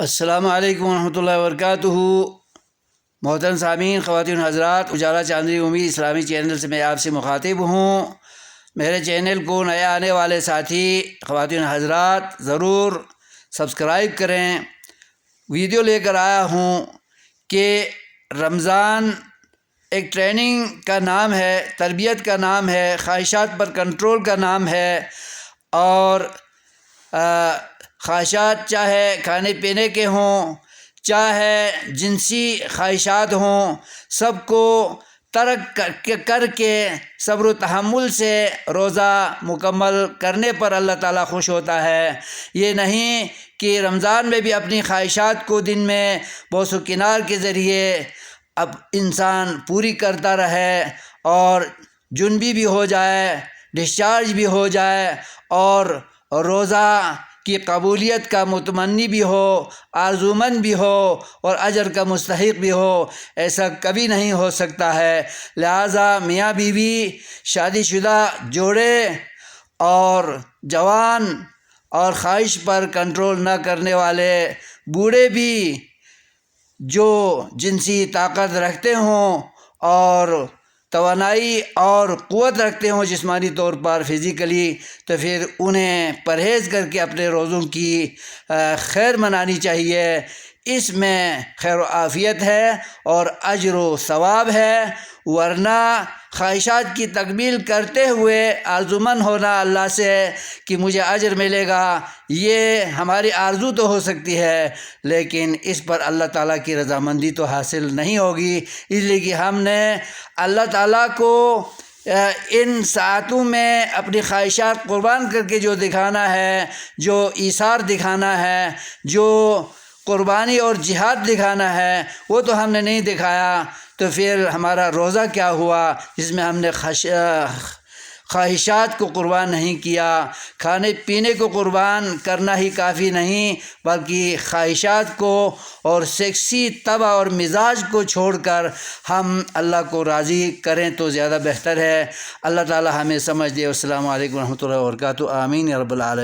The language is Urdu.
السلام علیکم ورحمۃ اللہ وبرکاتہ۔ محترم سامعین، خواتین حضرات، اجالا چاندنی امید اسلامی چینل سے میں آپ سے مخاطب ہوں۔ میرے چینل کو نئے آنے والے ساتھی خواتین حضرات ضرور سبسکرائب کریں۔ ویڈیو لے کر آیا ہوں کہ رمضان ایک ٹریننگ کا نام ہے، تربیت کا نام ہے، خواہشات پر کنٹرول کا نام ہے، اور خواہشات چاہے کھانے پینے کے ہوں، چاہے جنسی خواہشات ہوں، سب کو ترک کر کے صبر و تحمل سے روزہ مکمل کرنے پر اللہ تعالیٰ خوش ہوتا ہے۔ یہ نہیں کہ رمضان میں بھی اپنی خواہشات کو دن میں بوس و کنار کے ذریعے اب انسان پوری کرتا رہے اور جنبی بھی ہو جائے، ڈسچارج بھی ہو جائے، اور روزہ کی قبولیت کا متمنی بھی ہو، آرزومند بھی ہو، اور اجر کا مستحق بھی ہو۔ ایسا کبھی نہیں ہو سکتا ہے۔ لہٰذا میاں بیوی، شادی شدہ جوڑے اور جوان اور خواہش پر کنٹرول نہ کرنے والے بوڑھے بھی جو جنسی طاقت رکھتے ہوں اور توانائی اور قوت رکھتے ہوں جسمانی طور پر، فزیکلی، تو پھر انہیں پرہیز کر کے اپنے روزوں کی خیر منانی چاہیے۔ اس میں خیر و عافیت ہے اور اجر و ثواب ہے، ورنہ خواہشات کی تکمیل کرتے ہوئے آرزومند ہونا اللہ سے کہ مجھے اجر ملے گا، یہ ہماری آرزو تو ہو سکتی ہے، لیکن اس پر اللہ تعالیٰ کی رضامندی تو حاصل نہیں ہوگی۔ اس لیے کہ ہم نے اللہ تعالیٰ کو ان ساعتوں میں اپنی خواہشات قربان کر کے جو دکھانا ہے، جو ایثار دکھانا ہے، جو قربانی اور جہاد دکھانا ہے، وہ تو ہم نے نہیں دکھایا، تو پھر ہمارا روزہ کیا ہوا جس میں ہم نے خواہشات کو قربان نہیں کیا۔ کھانے پینے کو قربان کرنا ہی کافی نہیں، بلکہ خواہشات کو اور سیکسی طبع اور مزاج کو چھوڑ کر ہم اللہ کو راضی کریں تو زیادہ بہتر ہے۔ اللہ تعالی ہمیں سمجھ دے۔ السلام علیکم ورحمۃ اللہ وبرکاتہ۔ آمین یا رب العالمین۔